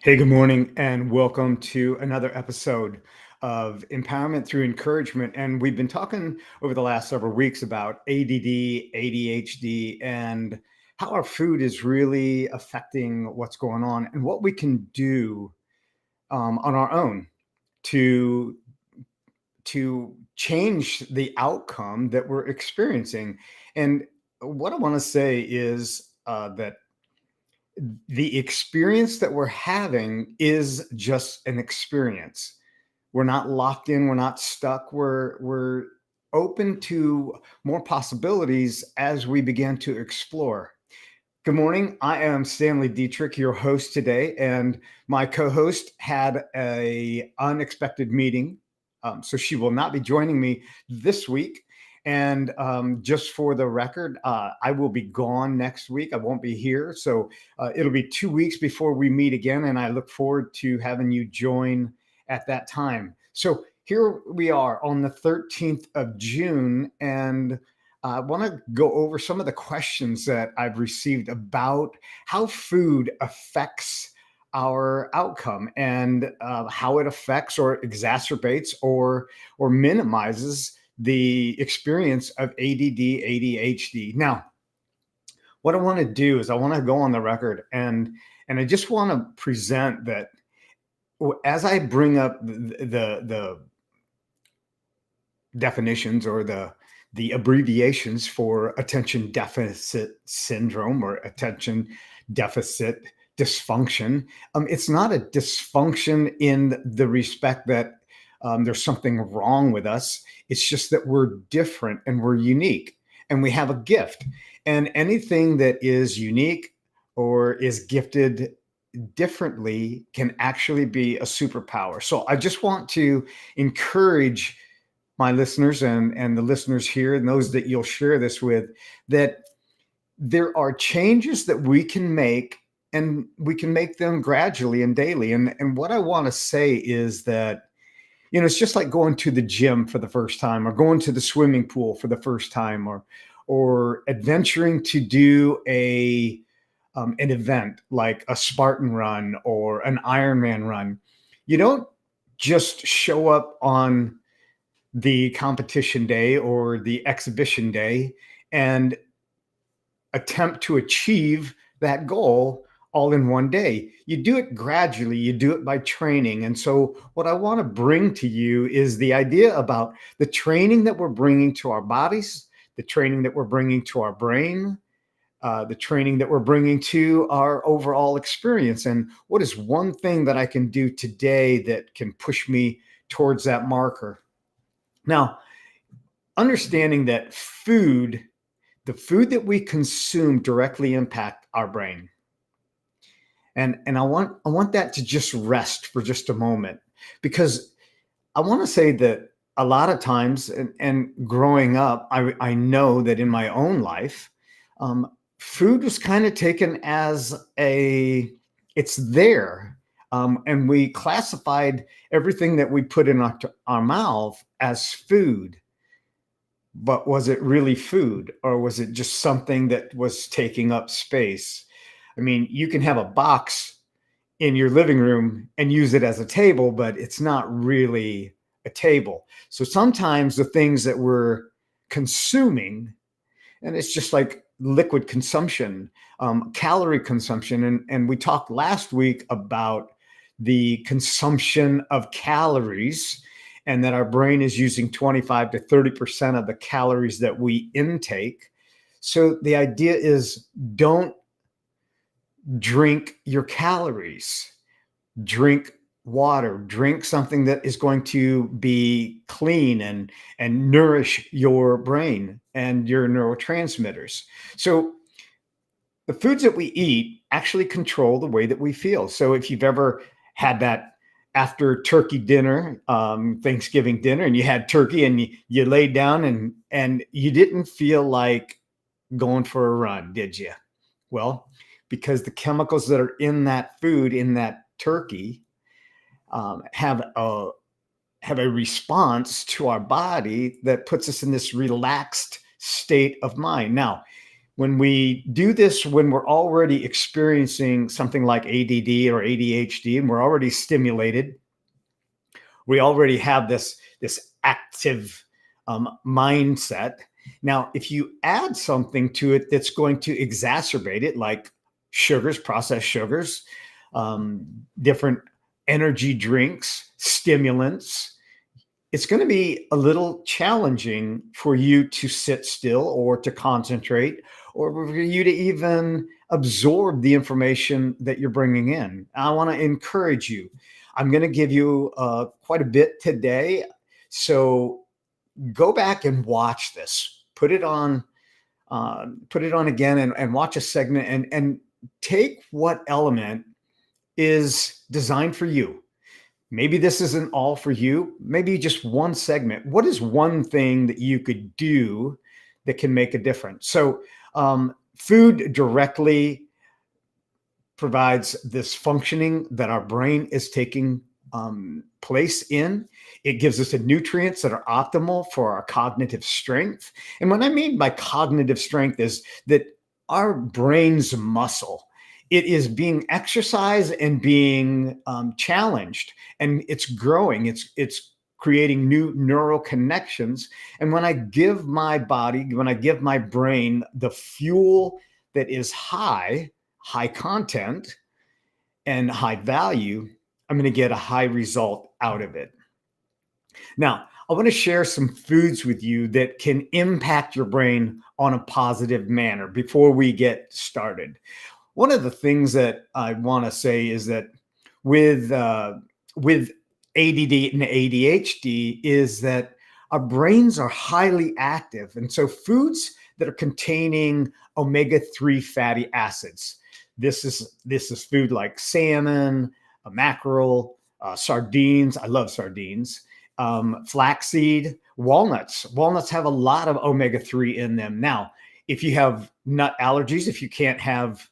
Hey, good morning, and welcome to another episode of Empowerment Through Encouragement. And we've been talking over the last several weeks about ADD, ADHD, and how our food is really affecting what's going on and what we can do on our own to change the outcome that we're experiencing. And what I want to say is that the experience that we're having is just an experience. We're not locked in, we're not stuck. We're open to more possibilities as we begin to explore. Good morning. I am Stanley Dietrich, your host today, and my co-host had a unexpected meeting, so she will not be joining me this week. And just for the record, I will be gone next week. I won't be here, so it'll be 2 weeks before we meet again, and I look forward to having you join at that time. So here we are on the 13th of June, and I want to go over some of the questions that I've received about how food affects our outcome and how it affects or exacerbates or minimizes the experience of ADD, ADHD. Now, what I want to do is I want to go on the record and I just want to present that as I bring up the definitions or the abbreviations for attention deficit syndrome or attention deficit dysfunction. It's not a dysfunction in the respect that there's something wrong with us. It's just that we're different and we're unique and we have a gift. And anything that is unique or is gifted differently can actually be a superpower. So I just want to encourage my listeners and the listeners here and those that you'll share this with, that there are changes that we can make and we can make them gradually and daily. And what I want to say is that, it's just like going to the gym for the first time or going to the swimming pool for the first time or adventuring to do an event like a Spartan run or an Ironman run. You don't just show up on the competition day or the exhibition day and attempt to achieve that goal all in one day. You do it gradually, you do it by training. And so, what I want to bring to you is the idea about the training that we're bringing to our bodies, the training that we're bringing to our brain, the training that we're bringing to our overall experience. And what is one thing that I can do today that can push me towards that marker? Now, understanding that the food that we consume directly impact our brain. And I want that to just rest for just a moment, because I want to say that a lot of times and growing up, I know that in my own life, food was kind of taken as it's there. And we classified everything that we put in our mouth as food. But was it really food, or was it just something that was taking up space? I mean, you can have a box in your living room and use it as a table, but it's not really a table. So sometimes the things that we're consuming, and it's just like liquid consumption, calorie consumption. And we talked last week about the consumption of calories and that our brain is using 25 to 30% of the calories that we intake. So the idea is, don't drink your calories. Drink water, drink something that is going to be clean and nourish your brain and your neurotransmitters. So the foods that we eat actually control the way that we feel. So if you've ever had that after turkey dinner, Thanksgiving dinner, and you had turkey and you laid down and you didn't feel like going for a run, did you? Well, because the chemicals that are in that food, in that turkey, have a response to our body that puts us in this relaxed state of mind. Now, When we do this, when we're already experiencing something like ADD or ADHD, and we're already stimulated, we already have this active mindset. Now, if you add something to it that's going to exacerbate it, like sugars, processed sugars, um, different energy drinks, stimulants, it's going to be a little challenging for you to sit still or to concentrate or for you to even absorb the information that you're bringing in. I want to encourage you. I'm going to give you quite a bit today. So go back and watch this. Put it on again and watch a segment and take what element is designed for you. Maybe this isn't all for you, maybe just one segment. What is one thing that you could do that can make a difference? So, food directly provides this functioning that our brain is taking place in. It gives us the nutrients that are optimal for our cognitive strength. And what I mean by cognitive strength is that our brain's muscle, it is being exercised and being challenged, and it's growing. It's creating new neural connections. And when I give my body, when I give my brain the fuel that is high content and high value, I'm going to get a high result out of it. Now, I want to share some foods with you that can impact your brain on a positive manner before we get started. One of the things that I want to say is that with ADD and ADHD is that our brains are highly active, and so foods that are containing omega-3 fatty acids. This is food like salmon, mackerel, sardines. I love sardines. Flaxseed, walnuts. Walnuts have a lot of omega-3 in them. Now, if you have nut allergies, if you can't have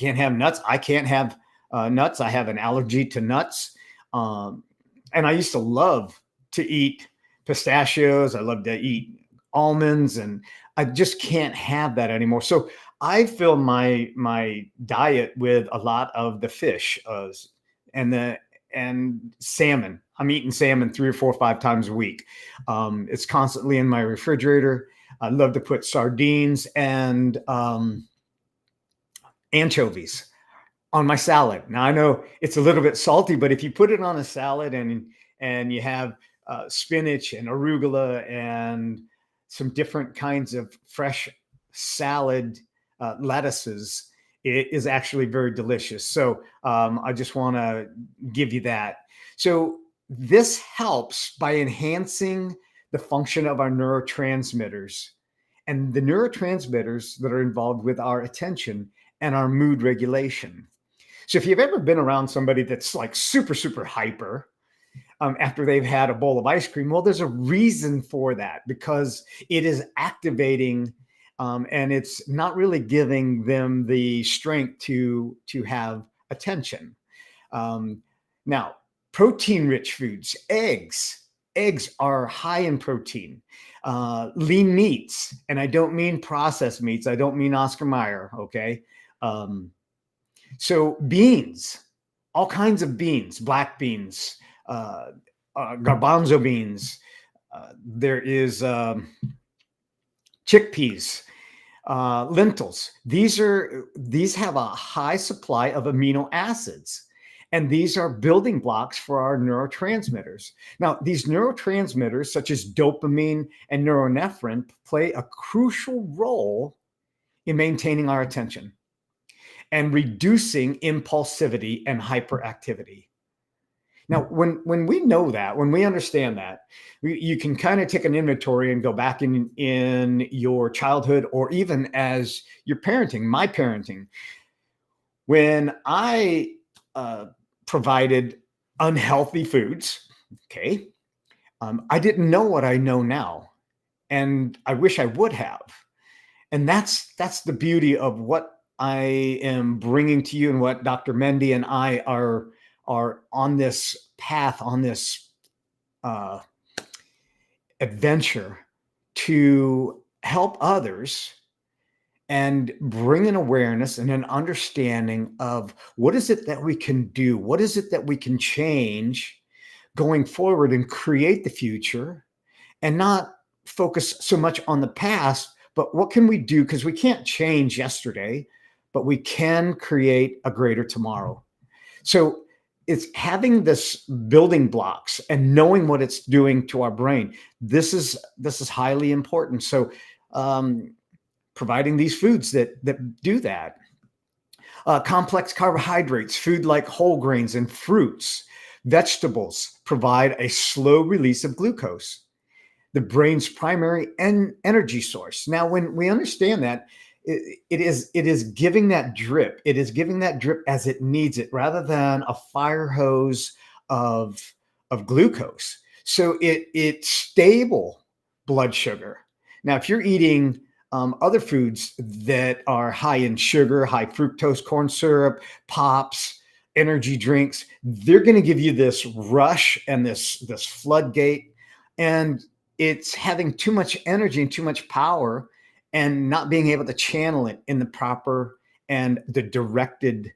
nuts, I can't have nuts. I have an allergy to nuts. And I used to love to eat pistachios. I love to eat almonds, and I just can't have that anymore. So I fill my diet with a lot of the fish and the and salmon. I'm eating salmon 3 or 4 or 5 times a week. It's constantly in my refrigerator. I love to put sardines and anchovies on my salad. Now I know it's a little bit salty, but if you put it on a salad and you have spinach and arugula and some different kinds of fresh salad lettuces, it is actually very delicious. So I just want to give you that. So this helps by enhancing the function of our neurotransmitters and the neurotransmitters that are involved with our attention and our mood regulation. So if you've ever been around somebody that's like super, super hyper after they've had a bowl of ice cream, well, there's a reason for that because it is activating and it's not really giving them the strength to have attention. Now, protein-rich foods, eggs. Eggs are high in protein. Lean meats, and I don't mean processed meats. I don't mean Oscar Mayer, okay? So beans, all kinds of beans, black beans, garbanzo beans. There is chickpeas, lentils. These have a high supply of amino acids, and these are building blocks for our neurotransmitters. Now, these neurotransmitters, such as dopamine and norepinephrine, play a crucial role in maintaining our attention and reducing impulsivity and hyperactivity. Now, when we know that, when we understand that, you can kind of take an inventory and go back in your childhood or even as you're parenting, my parenting. When I provided unhealthy foods, okay, I didn't know what I know now, and I wish I would have. And that's the beauty of what I am bringing to you and what Dr. Mendy and I are on this path, on this adventure to help others and bring an awareness and an understanding of what is it that we can do? What is it that we can change going forward and create the future, and not focus so much on the past, but what can we do? Because we can't change yesterday, but we can create a greater tomorrow. So it's having this building blocks and knowing what it's doing to our brain. This is highly important. So providing these foods that do that. Complex carbohydrates, food like whole grains and fruits, vegetables provide a slow release of glucose, the brain's primary energy source. Now, when we understand that, it is giving that drip. It is giving that drip as it needs it, rather than a fire hose of glucose. So it's stable blood sugar. Now, if you're eating other foods that are high in sugar, high fructose corn syrup, pops, energy drinks, they're going to give you this rush and this floodgate, and it's having too much energy and too much power, and not being able to channel it in the proper and the directed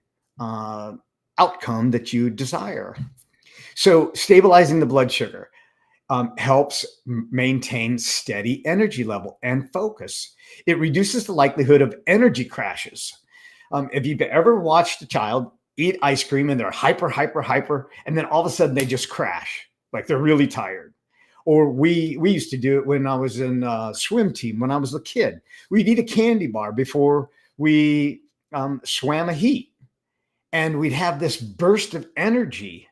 outcome that you desire. So stabilizing the blood sugar helps maintain steady energy level and focus. It reduces the likelihood of energy crashes. If you've ever watched a child eat ice cream and they're hyper, hyper, hyper, and then all of a sudden they just crash, like they're really tired. Or we used to do it when I was in swim team, when I was a kid. We'd eat a candy bar before we swam a heat, and we'd have this burst of energy.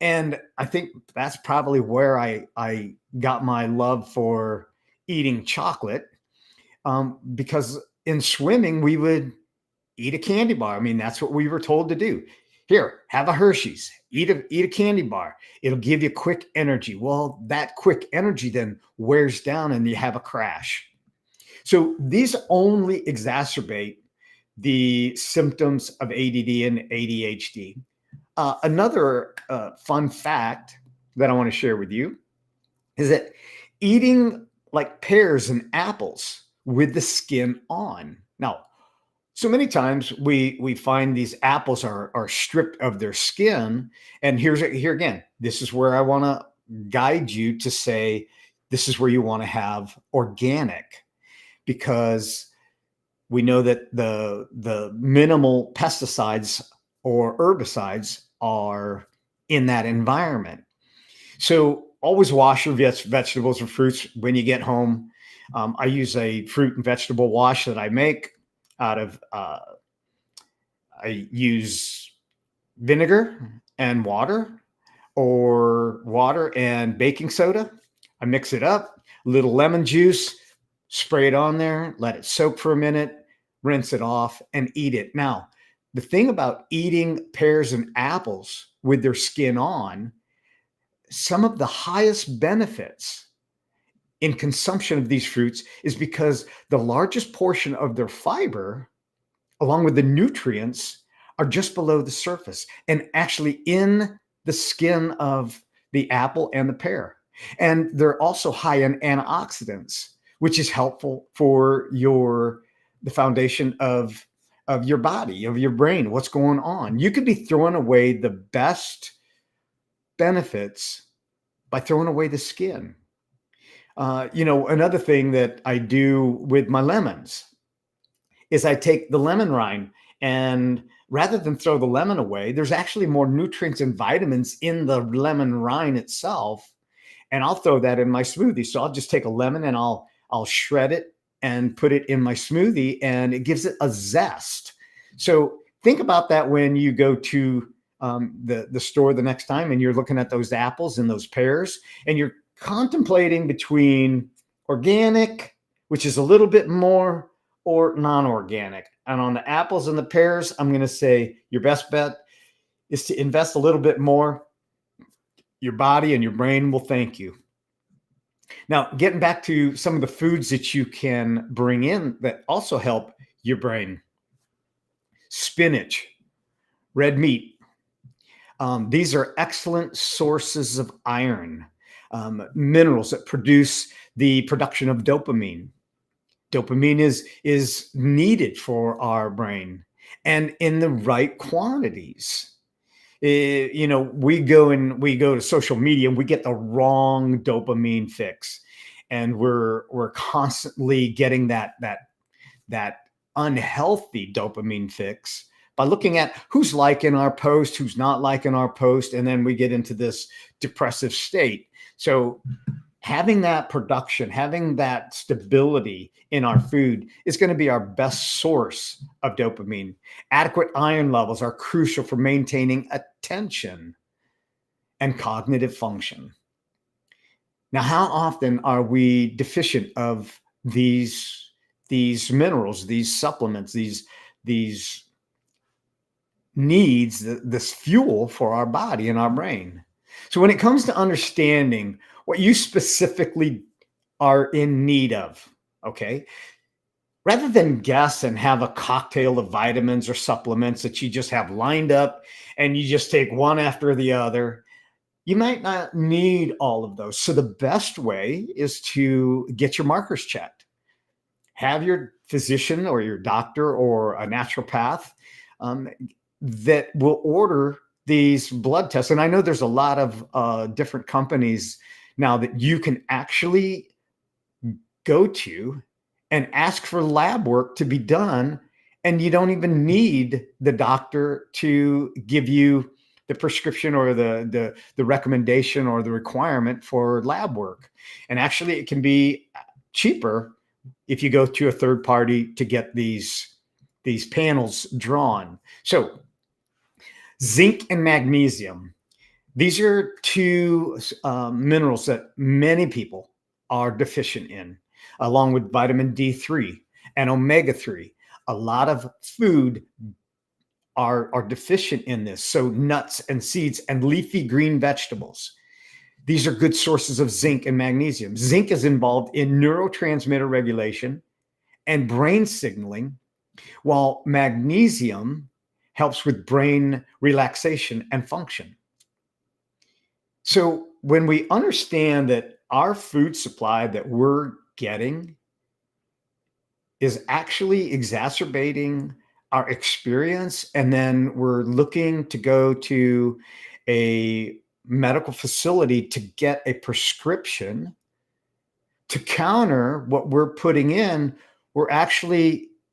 And I think that's probably where I got my love for eating chocolate, because in swimming, we would eat a candy bar. I mean, that's what we were told to do. Here, have a Hershey's, eat a candy bar. It'll give you quick energy. Well, that quick energy then wears down and you have a crash. So these only exacerbate the symptoms of ADD and ADHD. Another fun fact that I want to share with you is that eating like pears and apples with the skin on. Now, so many times we find these apples are stripped of their skin, and here again, this is where I want to guide you to say this is where you want to have organic, because we know that the minimal pesticides or herbicides are in that environment. So always wash your vegetables and fruits when you get home. I use a fruit and vegetable wash that I make out of I use vinegar and water, or water and baking soda. I mix it up, a little lemon juice, spray it on there, let it soak for a minute, rinse it off, and eat it. Now, the thing about eating pears and apples with their skin on, some of the highest benefits in consumption of these fruits is because the largest portion of their fiber, along with the nutrients, are just below the surface and actually in the skin of the apple and the pear. And they're also high in antioxidants, which is helpful for the foundation of your body, of your brain, what's going on. You could be throwing away the best benefits by throwing away the skin. Another thing that I do with my lemons is I take the lemon rind, and rather than throw the lemon away, there's actually more nutrients and vitamins in the lemon rind itself. And I'll throw that in my smoothie. So I'll just take a lemon and I'll shred it and put it in my smoothie, and it gives it a zest. So think about that when you go to the store the next time and you're looking at those apples and those pears, and you're contemplating between organic, which is a little bit more, or non-organic. And on the apples and the pears, I'm going to say your best bet is to invest a little bit more. Your body and your brain will thank you. Now, getting back to some of the foods that you can bring in that also help your brain: spinach, red meat. These are excellent sources of iron, minerals that produce the production of dopamine. Dopamine is needed for our brain, and in the right quantities. We go to social media and we get the wrong dopamine fix, and we're constantly getting that unhealthy dopamine fix by looking at who's liking our post, who's not liking our post, and then we get into this depressive state. So having that production, having that stability in our food is going to be our best source of dopamine. Adequate iron levels are crucial for maintaining attention and cognitive function. Now, how often are we deficient of these minerals, these supplements, these needs, this fuel for our body and our brain? So when it comes to understanding what you specifically are in need of, okay, rather than guess and have a cocktail of vitamins or supplements that you just have lined up and you just take one after the other, you might not need all of those. So the best way is to get your markers checked. Have your physician or your doctor or a naturopath that will order these blood tests. And I know there's a lot of different companies now that you can actually go to and ask for lab work to be done. And you don't even need the doctor to give you the prescription or the recommendation or the requirement for lab work. And actually, it can be cheaper if you go to a third party to get these panels drawn. So zinc and magnesium, these are two minerals that many people are deficient in, along with vitamin D3 and omega-3. A lot of food are deficient in this. So nuts and seeds and leafy green vegetables. These are good sources of zinc and magnesium. Zinc is involved in neurotransmitter regulation and brain signaling, while magnesium helps with brain relaxation and function. So when we understand that our food supply that we're getting is actually exacerbating our experience, and then we're looking to go to a medical facility to get a prescription to counter what we're putting in,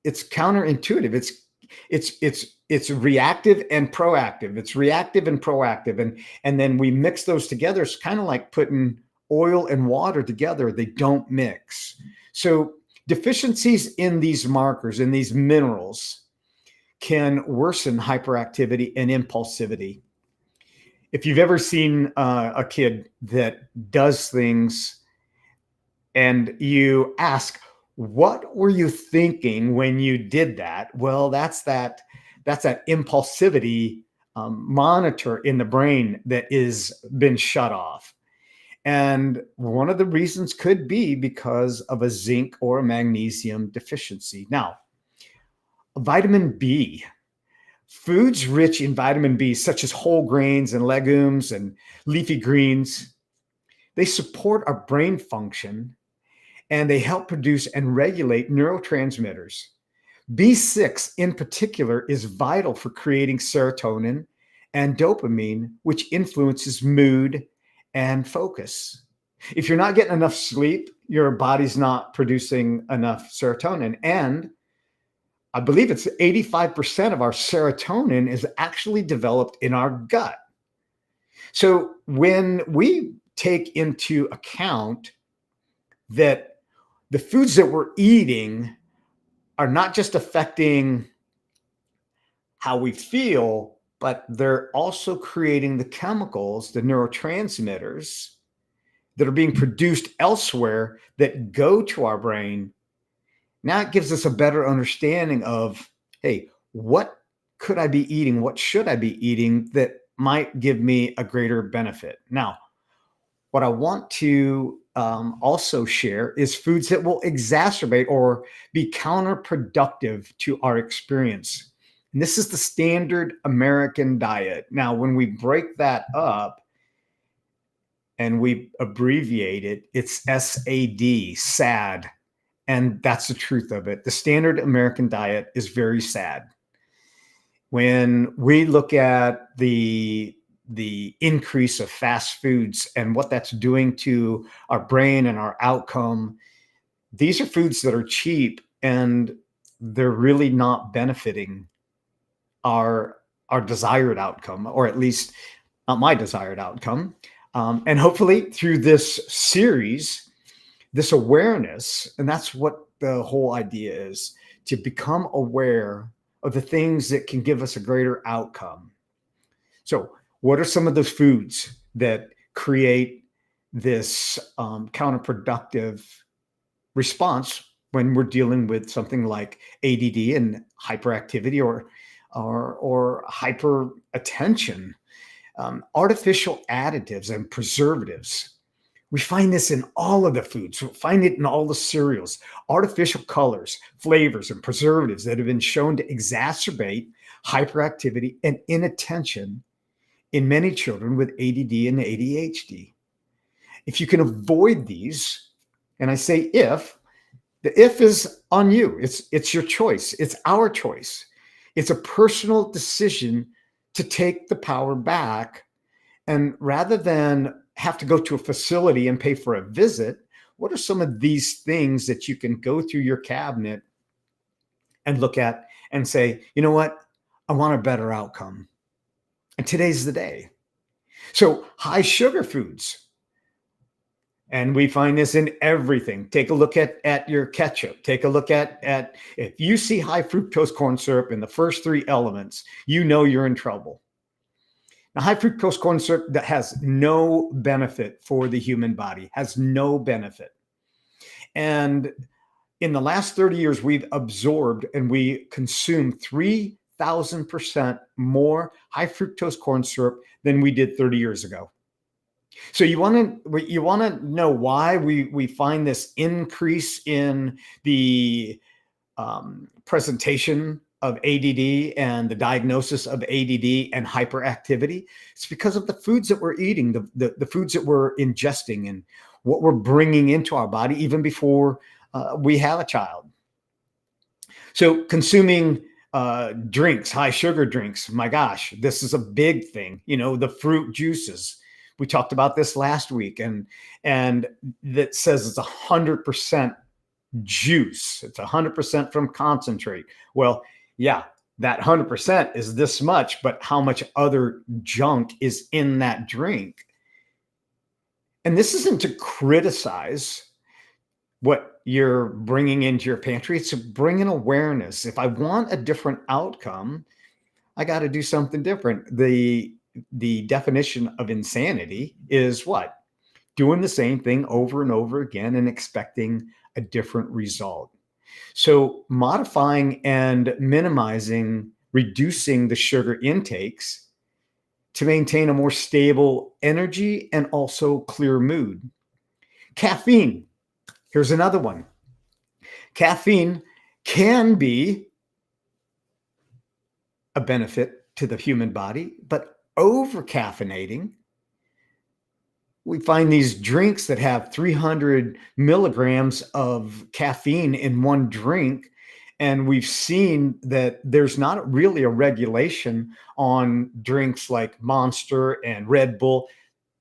it's counterintuitive. It's reactive and proactive. It's reactive and proactive. And then we mix those together. It's kind of like putting oil and water together. They don't mix. So deficiencies in these markers, in these minerals, can worsen hyperactivity and impulsivity. If you've ever seen a kid that does things and you ask, what were you thinking when you did that? Well, that's that impulsivity monitor in the brain that is been shut off. And one of the reasons could be because of a zinc or a magnesium deficiency. Now, vitamin B. Foods rich in vitamin B, such as whole grains and legumes and leafy greens, they support our brain function and they help produce and regulate neurotransmitters. B6 in particular is vital for creating serotonin and dopamine, which influences mood and focus. If you're not getting enough sleep, your body's not producing enough serotonin. And I believe it's 85% of our serotonin is actually developed in our gut. So when we take into account that the foods that we're eating are not just affecting how we feel, but they're also creating the chemicals, the neurotransmitters that are being produced elsewhere that go to our brain. Now it gives us a better understanding of, hey, what could I be eating? What should I be eating that might give me a greater benefit? Now, what I want to also share is foods that will exacerbate or be counterproductive to our experience. And this is the standard American diet. Now, when we break that up and we abbreviate it, it's SAD, SAD, And that's the truth of it. The standard American diet is very sad. When we look at the increase of fast foods and what that's doing to our brain and our outcome, these are foods that are cheap and they're really not benefiting our our desired outcome, or at least not my desired outcome. And hopefully through this series, this awareness, and that's what the whole idea is, to become aware of the things that can give us a greater outcome. So, what are some of those foods that create this counterproductive response when we're dealing with something like ADD and hyperactivity, or hyper attention? Artificial additives and preservatives. We find this in all of the foods. We find it in all the cereals. Artificial colors, flavors, and preservatives that have been shown to exacerbate hyperactivity and inattention in many children with ADD and ADHD. If you can avoid these, and I say if, the if is on you. It's your choice. It's our choice. It's a personal decision to take the power back. And rather than have to go to a facility and pay for a visit, what are some of these things that you can go through your cabinet and look at and say, you know what? I want a better outcome. And today's the day. So high sugar foods. And we find this in everything. Take a look at your ketchup. Take a look at if you see high fructose corn syrup in the first three elements, you know you're in trouble. Now, high fructose corn syrup that has no benefit for the human body, has no benefit. And in the last 30 years, we've absorbed and we consume 3,000% more high fructose corn syrup than we did 30 years ago. So you want to know why we find this increase in the presentation of ADD and the diagnosis of ADD and hyperactivity? It's because of the foods that we're eating, the foods that we're ingesting, and what we're bringing into our body even before we have a child. So consuming drinks, high sugar drinks, my gosh, this is a big thing. You know, the fruit juices. We talked about this last week, and that says it's 100% juice. It's 100% from concentrate. Well, yeah, that 100% is this much, but how much other junk is in that drink? And this isn't to criticize what you're bringing into your pantry. It's to bring an awareness. If I want a different outcome, I got to do something different. The definition of insanity is what? Doing the same thing over and over again and expecting a different result. So modifying and minimizing, reducing the sugar intakes to maintain a more stable energy and also clear mood. Caffeine. Here's another one. Caffeine can be a benefit to the human body, but over caffeinating, we find these drinks that have 300 milligrams of caffeine in one drink. And we've seen that there's not really a regulation on drinks like Monster and Red Bull.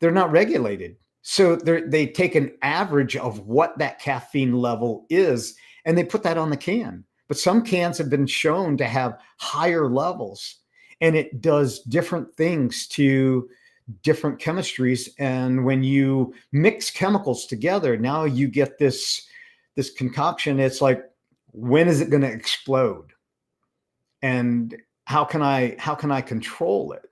They're not regulated. So they take an average of what that caffeine level is, and they put that on the can. But some cans have been shown to have higher levels, and it does different things to different chemistries. And when you mix chemicals together, now you get this concoction. It's like, when is it going to explode? And how can I control it?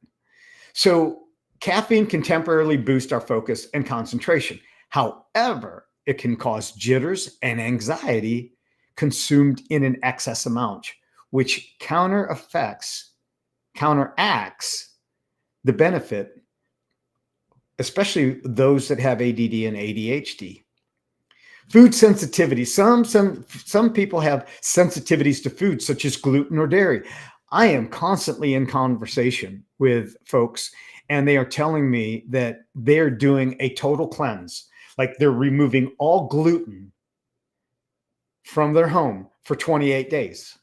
So caffeine can temporarily boost our focus and concentration. However, it can cause jitters and anxiety consumed in an excess amount, which counteracts the benefit, especially those that have ADD and ADHD. Food sensitivity. Some people have sensitivities to food, such as gluten or dairy. I am constantly in conversation with folks, and they are telling me that they're doing a total cleanse. Like they're removing all gluten from their home for 28 days.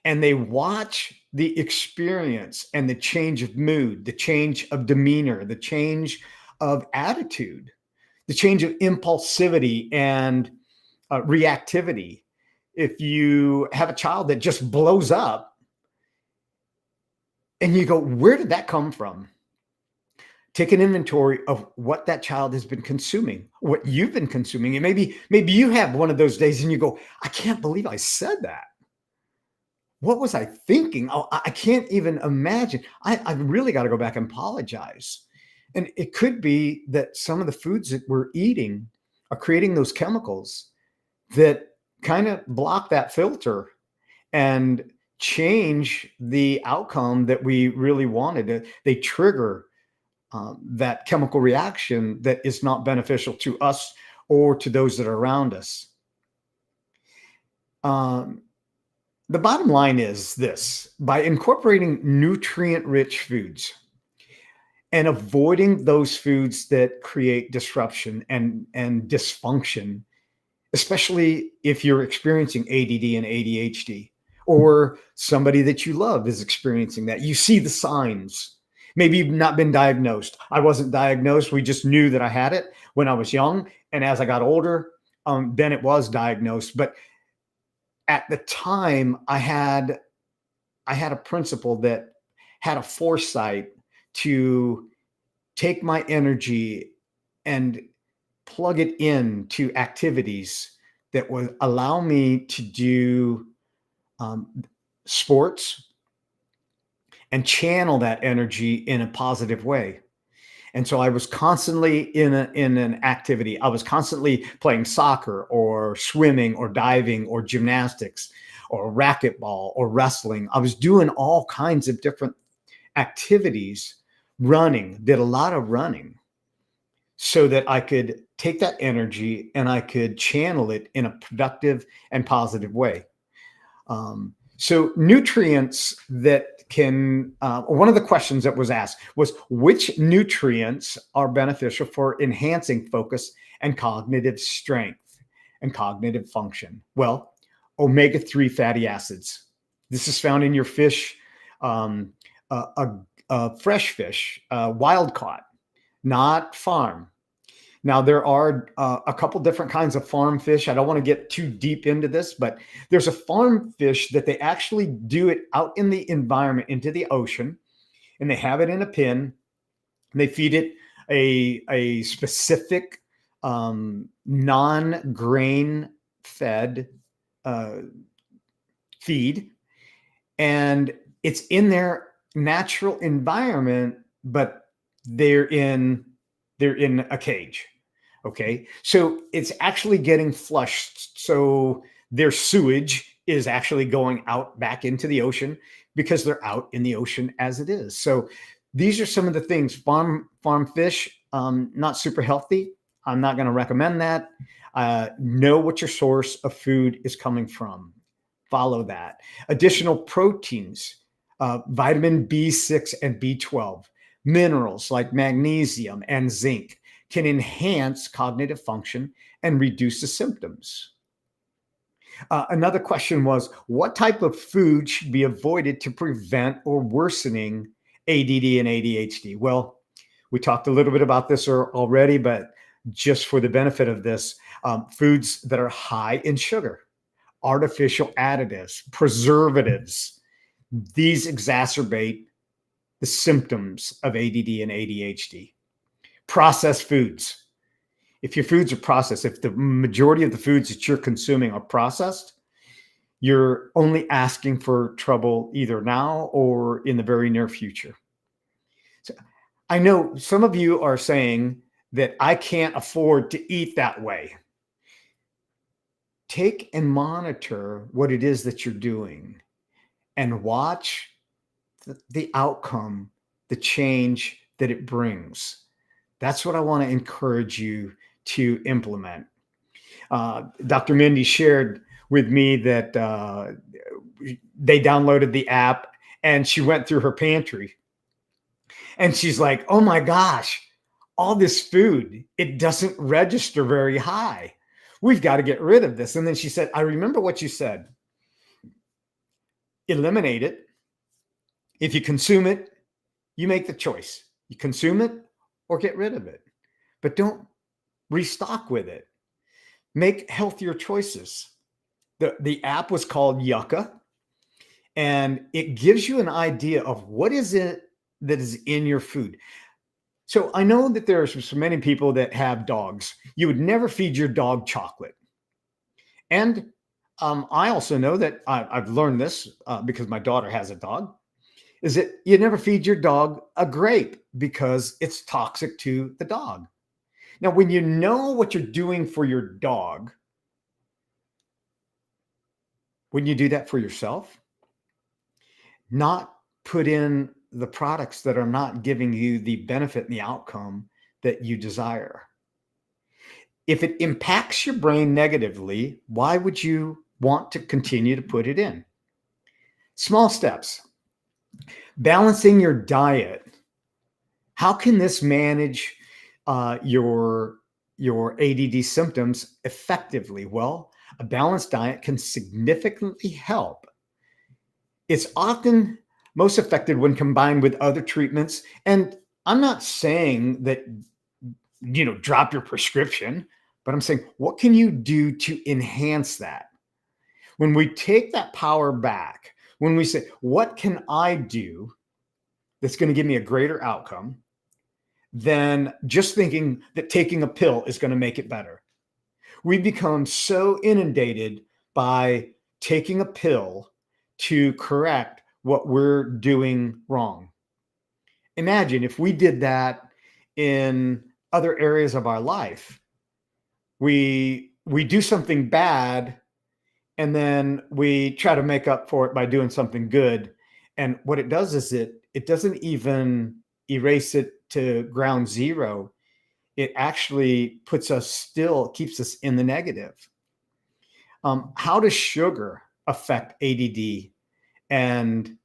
And they watch the experience and the change of mood, the change of demeanor, the change of attitude, the change of impulsivity and reactivity. If you have a child that just blows up and you go, where did that come from? Take an inventory of what that child has been consuming, what you've been consuming. And maybe you have one of those days and you go, I can't believe I said that. What was I thinking? Oh, I can't even imagine. I really got to go back and apologize. And it could be that some of the foods that we're eating are creating those chemicals that kind of block that filter and change the outcome that we really wanted. They trigger that chemical reaction that is not beneficial to us or to those that are around us. The bottom line is this: by incorporating nutrient rich foods and avoiding those foods that create disruption and dysfunction, especially if you're experiencing ADD and ADHD, or somebody that you love is experiencing that. You see the signs. Maybe you've not been diagnosed. I wasn't diagnosed. We just knew that I had it when I was young. And as I got older, then it was diagnosed. But at the time, I had a principal that had a foresight to take my energy and plug it into activities that would allow me to do sports and channel that energy in a positive way. And so I was constantly in an activity. I was constantly playing soccer or swimming or diving or gymnastics or racquetball or wrestling. I was doing all kinds of different activities, running, did a lot of running, so that I could take that energy and I could channel it in a productive and positive way. So nutrients that can, one of the questions that was asked was, which nutrients are beneficial for enhancing focus and cognitive strength and cognitive function? Well, omega-3 fatty acids. This is found in your fish, fresh fish, wild caught, not farm. Now, there are a couple different kinds of farm fish. I don't want to get too deep into this, but there's a farm fish that they actually do it out in the environment, into the ocean, and they have it in a pen. And they feed it a specific non-grain fed feed, and it's in their natural environment, but they're in a cage. Okay. So it's actually getting flushed. So their sewage is actually going out back into the ocean because they're out in the ocean as it is. So these are some of the things. Farm fish, not super healthy. I'm not going to recommend that. Know what your source of food is coming from. Follow that. Additional proteins, vitamin B6 and B12, minerals like magnesium and zinc can enhance cognitive function and reduce the symptoms. Another question was, what type of food should be avoided to prevent or worsening ADD and ADHD? Well, we talked a little bit about this already, but just for the benefit of this, foods that are high in sugar, artificial additives, preservatives, these exacerbate the symptoms of ADD and ADHD. Processed foods. If your foods are processed, if the majority of the foods that you're consuming are processed, you're only asking for trouble either now or in the very near future. So I know some of you are saying that I can't afford to eat that way. Take and monitor what it is that you're doing and watch the outcome, the change that it brings. That's what I want to encourage you to implement. Dr. Mindy shared with me that they downloaded the app and she went through her pantry and she's like, oh my gosh, all this food, it doesn't register very high. We've got to get rid of this. And then she said, I remember what you said. Eliminate it. If you consume it, you make the choice. You consume it or get rid of it. But don't restock with it. Make healthier choices. The app was called Yucca, and it gives you an idea of what is it that is in your food. So I know that there are so many people that have dogs. You would never feed your dog chocolate. And I also know that I've learned this because my daughter has a dog, is that you never feed your dog a grape because it's toxic to the dog. Now, when you know what you're doing for your dog, when you do that for yourself, not put in the products that are not giving you the benefit and the outcome that you desire. If it impacts your brain negatively, why would you want to continue to put it in? Small steps. Balancing your diet. How can this manage your ADD symptoms effectively? Well, a balanced diet can significantly help. It's often most effective when combined with other treatments. And I'm not saying that, drop your prescription, but I'm saying, what can you do to enhance that? When we take that power back, when we say, what can I do that's going to give me a greater outcome than just thinking that taking a pill is going to make it better? We become so inundated by taking a pill to correct what we're doing wrong. Imagine if we did that in other areas of our life. We do something bad and then we try to make up for it by doing something good. And what it does is it doesn't even erase it to ground zero. It actually keeps us in the negative. How does sugar affect ADD and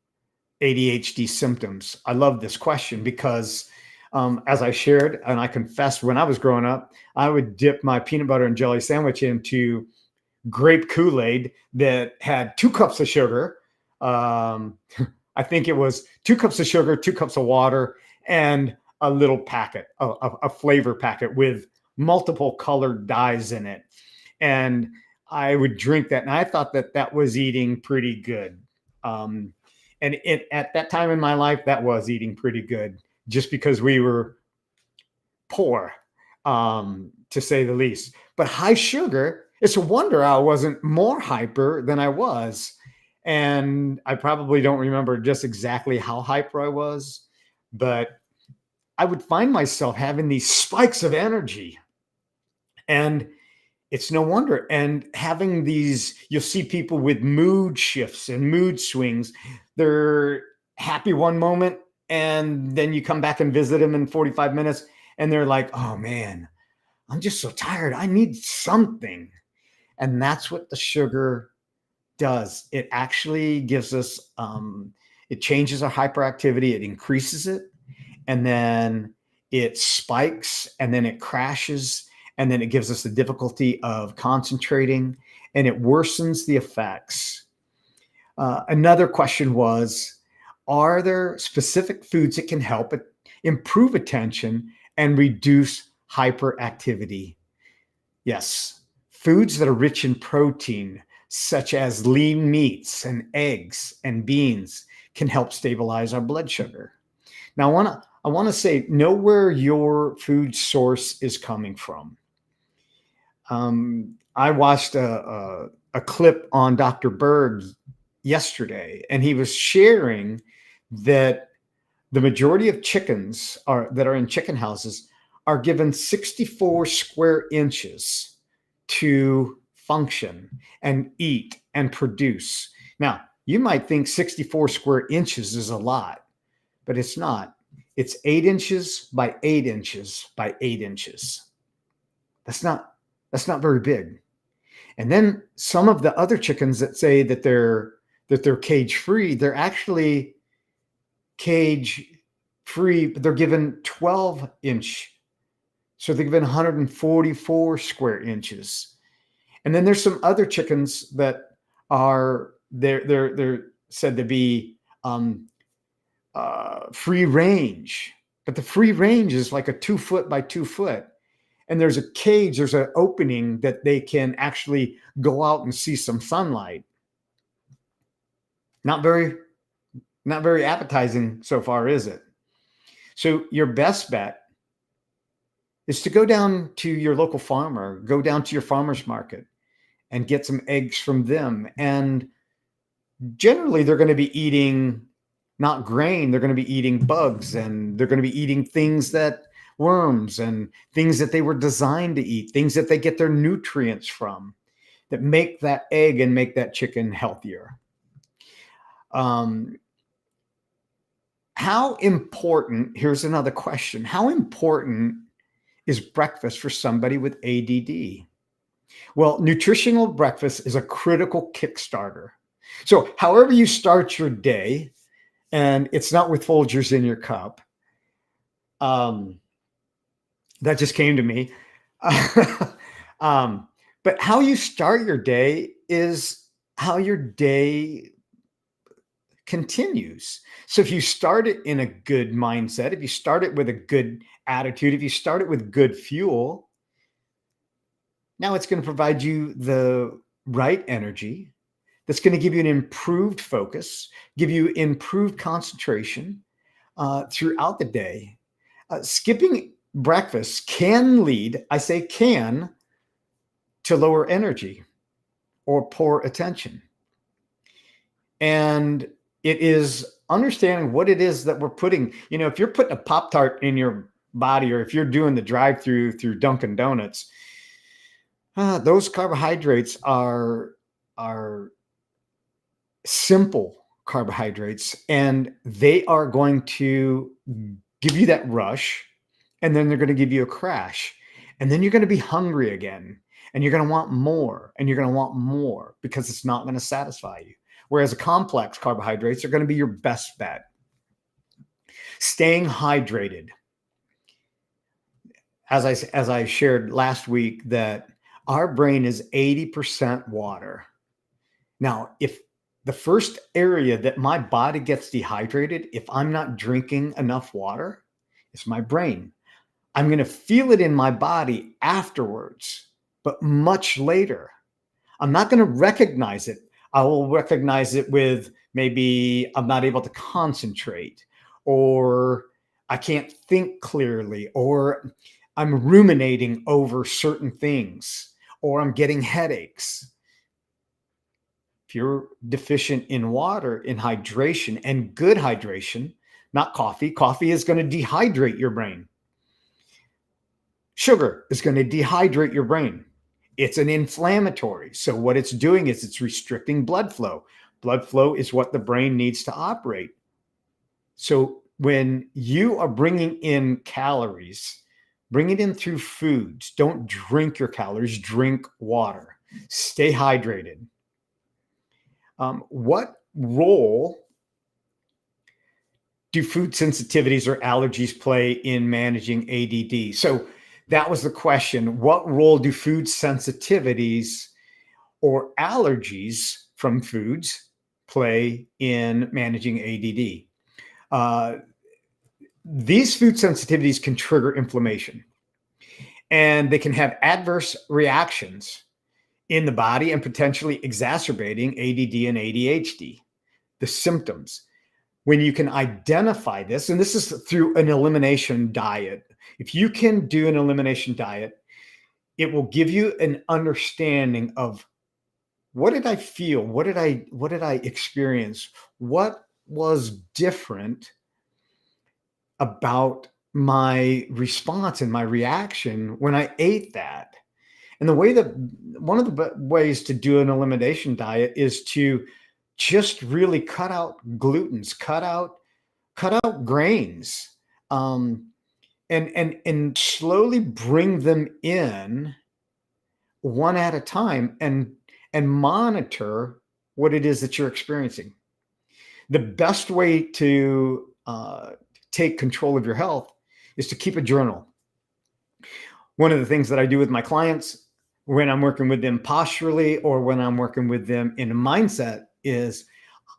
ADHD symptoms? I love this question because as I shared, and I confessed, when I was growing up, I would dip my peanut butter and jelly sandwich into grape Kool-Aid that had 2 cups of sugar. I think it was 2 cups of sugar, 2 cups of water, and a little packet, a flavor packet with multiple colored dyes in it. And I would drink that, and I thought that was eating pretty good. And at that time in my life, that was eating pretty good, just because we were poor, to say the least. But high sugar, it's a wonder I wasn't more hyper than I was. And I probably don't remember just exactly how hyper I was, but I would find myself having these spikes of energy. And it's no wonder. And having these, you'll see people with mood shifts and mood swings. They're happy one moment, and then you come back and visit them in 45 minutes, and they're like, oh man, I'm just so tired. I need something. And that's what the sugar does. It actually gives us, it changes our hyperactivity, it increases it, and then it spikes, and then it crashes, and then it gives us the difficulty of concentrating, and it worsens the effects. Another question was, are there specific foods that can help improve attention and reduce hyperactivity? Yes, foods that are rich in protein, such as lean meats and eggs and beans, can help stabilize our blood sugar. Now, I want to say, know where your food source is coming from. I watched a clip on Dr. Berg yesterday, and he was sharing that the majority of chickens that are in chicken houses are given 64 square inches to function and eat and produce. Now, you might think 64 square inches is a lot, but it's not. It's 8 inches by 8 inches by 8 inches. That's not very big. And then some of the other chickens that say that they're cage free, they're actually cage free, but they're given 12 inch. So they're given 144 square inches. And then there's some other chickens that are they're said to be free range, but the free range is like a 2 foot by 2 foot, and there's a cage, there's an opening that they can actually go out and see some sunlight. Not very, not very appetizing so far, is it? So your best bet is to go down to your local farmer, go down to your farmer's market and get some eggs from them. And generally, they're going to be eating not grain, they're going to be eating bugs, and they're going to be eating things that worms and things that they were designed to eat, things that they get their nutrients from that make that egg and make that chicken healthier. How important, here's another question, how important is breakfast for somebody with ADD? Well, nutritional breakfast is a critical kickstarter. So however you start your day, and it's not with Folgers in your cup, that just came to me. But how you start your day is how your day continues. So if you start it in a good mindset, if you start it with a good attitude, if you start it with good fuel, now it's going to provide you the right energy that's going to give you an improved focus, give you improved concentration throughout the day. Skipping breakfast can lead, I say can, to lower energy or poor attention. And it is understanding what it is that we're putting, if you're putting a Pop-Tart in your body, or if you're doing the drive-through through Dunkin' Donuts, those carbohydrates are simple carbohydrates, and they are going to give you that rush, and then they're going to give you a crash, and then you're going to be hungry again, and you're going to want more, and you're going to want more, because it's not going to satisfy you. Whereas complex carbohydrates are going to be your best bet. Staying hydrated. As I shared last week, that our brain is 80% water. Now, if the first area that my body gets dehydrated, if I'm not drinking enough water, it's my brain. I'm going to feel it in my body afterwards, but much later. I'm not going to recognize it. I will recognize it with maybe I'm not able to concentrate, or I can't think clearly, or I'm ruminating over certain things, or I'm getting headaches. If you're deficient in water, in hydration, and good hydration, not coffee, coffee is going to dehydrate your brain. Sugar is going to dehydrate your brain. It's an inflammatory. So what it's doing is it's restricting blood flow. Blood flow is what the brain needs to operate. So when you are bringing in calories, bring it in through foods. Don't drink your calories, drink water. Stay hydrated. What role do food sensitivities or allergies play in managing ADD? So that was the question. What role do food sensitivities or allergies from foods play in managing ADD? These food sensitivities can trigger inflammation, and they can have adverse reactions in the body and potentially exacerbating ADD and ADHD, the symptoms. When you can identify this, and this is through an elimination diet. If you can do an elimination diet, it will give you an understanding of what did I feel? What did I experience? What was different about my response and my reaction when I ate that? And one of the ways to do an elimination diet is to just really cut out glutens, cut out grains, and slowly bring them in one at a time, and monitor what it is that you're experiencing. The best way to take control of your health is to keep a journal. One of the things that I do with my clients, when I'm working with them posturally or when I'm working with them in a mindset is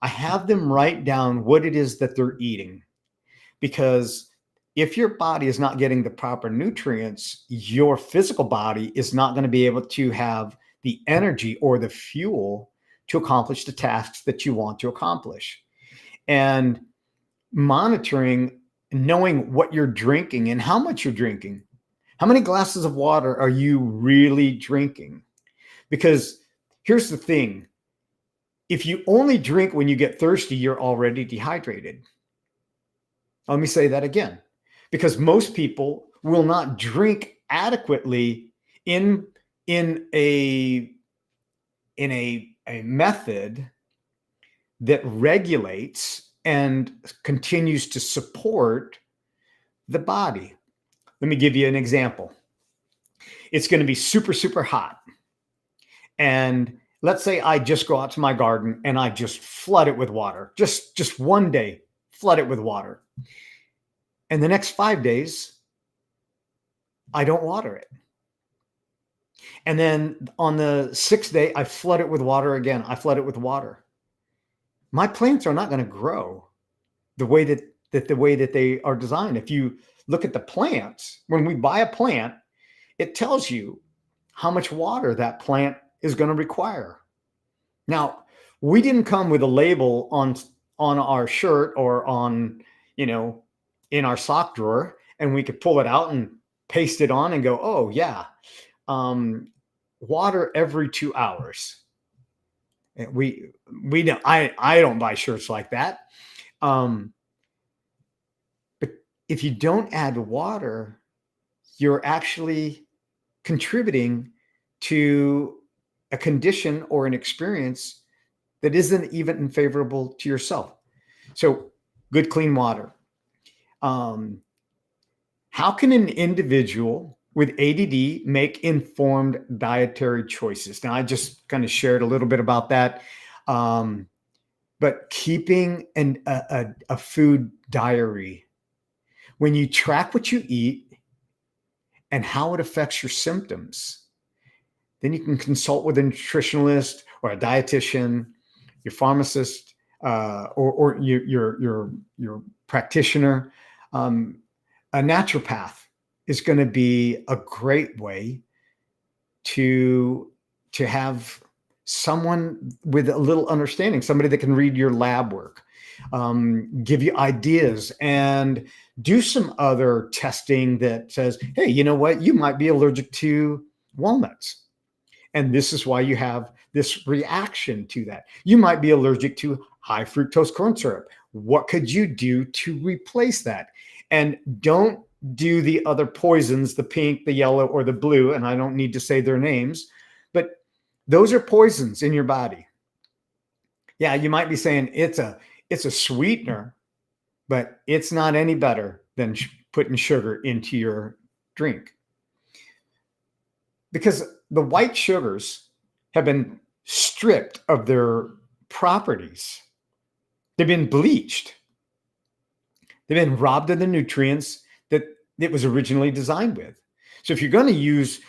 I have them write down what it is that they're eating. Because if your body is not getting the proper nutrients, your physical body is not going to be able to have the energy or the fuel to accomplish the tasks that you want to accomplish. And monitoring, knowing what you're drinking and how much you're drinking. How many glasses of water are you really drinking? Because here's the thing. If you only drink when you get thirsty, you're already dehydrated. Let me say that again, because most people will not drink adequately in a method that regulates and continues to support the body. Let me give you an example. It's going to be super, super hot. And let's say I just go out to my garden and I just flood it with water. Just one day, flood it with water. And the next 5 days, I don't water it. And then on the 6th day, I flood it with water again. I flood it with water. My plants are not going to grow the way that they are designed. If you look at the plants, when we buy a plant, it tells you how much water that plant is going to require. Now, we didn't come with a label on our shirt or on, in our sock drawer, and we could pull it out and paste it on and go, oh yeah, water every 2 hours. And we don't. I don't buy shirts like that. But if you don't add water, you're actually contributing to a condition or an experience that isn't even favorable to yourself. So, good, clean water. How can an individual with ADD make informed dietary choices? Now, I just kind of shared a little bit about that, but keeping a food diary, when you track what you eat and how it affects your symptoms, then you can consult with a nutritionalist or a dietitian, your pharmacist, or your practitioner. A naturopath is going to be a great way to have someone with a little understanding, somebody that can read your lab work, give you ideas, and do some other testing that says, hey, you know what? You might be allergic to walnuts. And this is why you have this reaction to that. You might be allergic to high fructose corn syrup. What could you do to replace that? And don't do the other poisons, the pink, the yellow, or the blue. And I don't need to say their names, but those are poisons in your body. Yeah, you might be saying it's a sweetener, but it's not any better than putting sugar into your drink. Because the white sugars have been stripped of their properties. They've been bleached. They've been robbed of the nutrients that it was originally designed with. So if you're going to use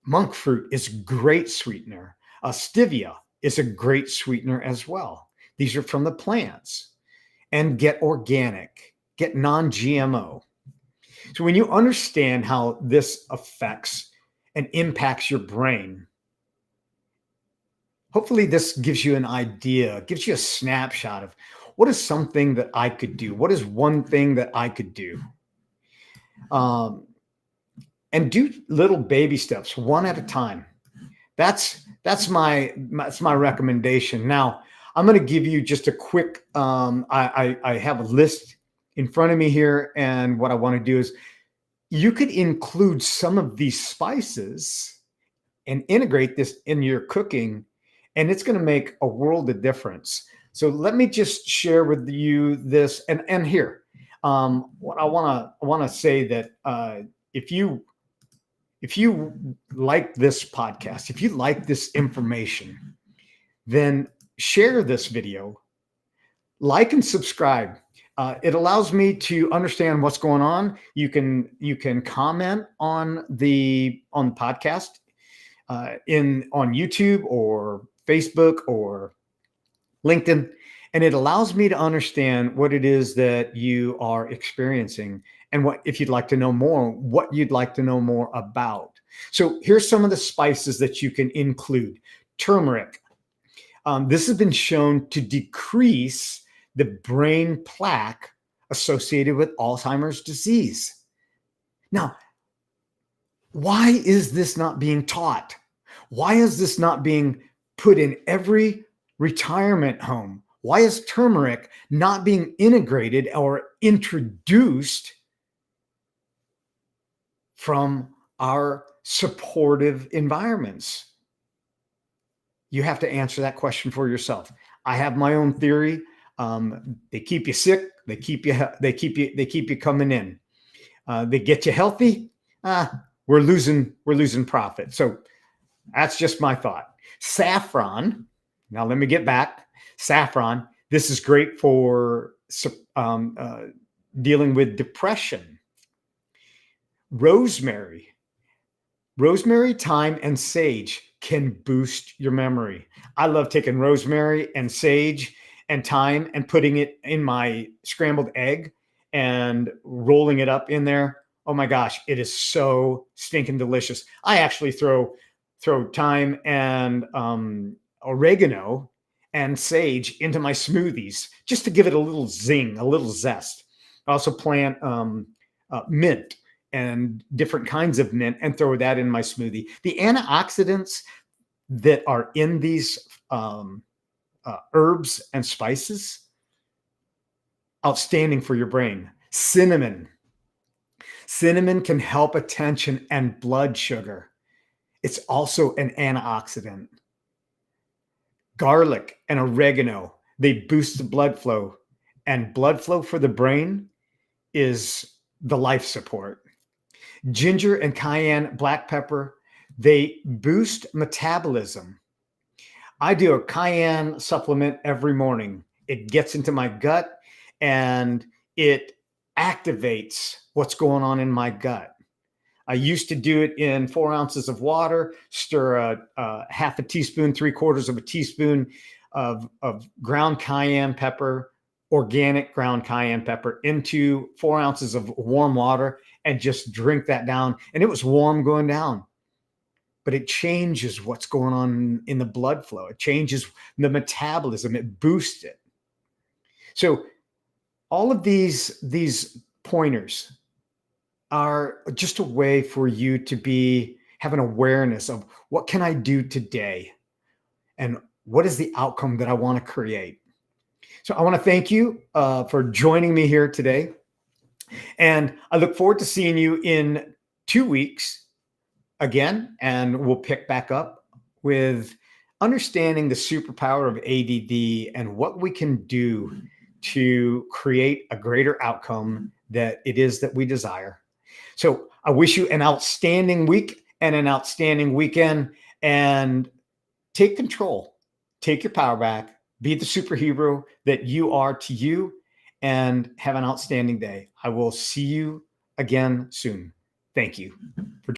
monk fruit, it's a great sweetener. Stevia is a great sweetener as well. These are from the plants. And get organic, get non-GMO. So when you understand how this affects and impacts your brain, hopefully this gives you an idea, gives you a snapshot of what is something that I could do? What is one thing that I could do? And do little baby steps, one at a time. That's my recommendation. Now, I'm going to give you just a quick, I have a list in front of me here. And what I want to do is you could include some of these spices and integrate this in your cooking, and it's going to make a world of difference. So let me just share with you this. And here, what I want to say that if you like this podcast, if you like this information, then share this video, like and subscribe. It allows me to understand what's going on. You can comment on the podcast. in on YouTube or Facebook or LinkedIn, and it allows me to understand what it is that you are experiencing and what, if you'd like to know more, what you'd like to know more about. So here's some of the spices that you can include. Turmeric. This has been shown to decrease the brain plaque associated with Alzheimer's disease. Now, why is this not being taught? Why is this not being put in every retirement home? Why is turmeric not being integrated or introduced from our supportive environments? You have to answer that question for yourself. I have my own theory. They keep you sick. They keep you coming in. They get you healthy. We're losing profit. So that's just my thought. Saffron. Now let me get back. Saffron. This is great for dealing with depression. Rosemary. Rosemary, thyme, and sage can boost your memory. I love taking rosemary and sage and thyme and putting it in my scrambled egg and rolling it up in there. Oh my gosh, it is so stinking delicious. I actually throw thyme and oregano and sage into my smoothies just to give it a little zing, a little zest. I also plant mint and different kinds of mint and throw that in my smoothie. The antioxidants that are in these herbs and spices, outstanding for your brain. Cinnamon. Cinnamon can help attention and blood sugar. It's also an antioxidant. Garlic and oregano, they boost the blood flow, and blood flow for the brain is the life support. Ginger and cayenne black pepper, they boost metabolism. I do a cayenne supplement every morning. It gets into my gut and it activates what's going on in my gut. I used to do it in 4 ounces of water, stir a half a teaspoon, 3/4 of a teaspoon of ground cayenne pepper, organic ground cayenne pepper, into 4 ounces of warm water and just drink that down. And it was warm going down. But it changes what's going on in the blood flow. It changes the metabolism. It boosts it. So all of these pointers are just a way for you to have an awareness of what can I do today and what is the outcome that I want to create. So I want to thank you for joining me here today. And I look forward to seeing you in 2 weeks again, and we'll pick back up with understanding the superpower of ADD and what we can do to create a greater outcome that it is that we desire. So I wish you an outstanding week and an outstanding weekend, and take control, take your power back, be the superhero that you are to you, and have an outstanding day. I will see you again soon. Thank you for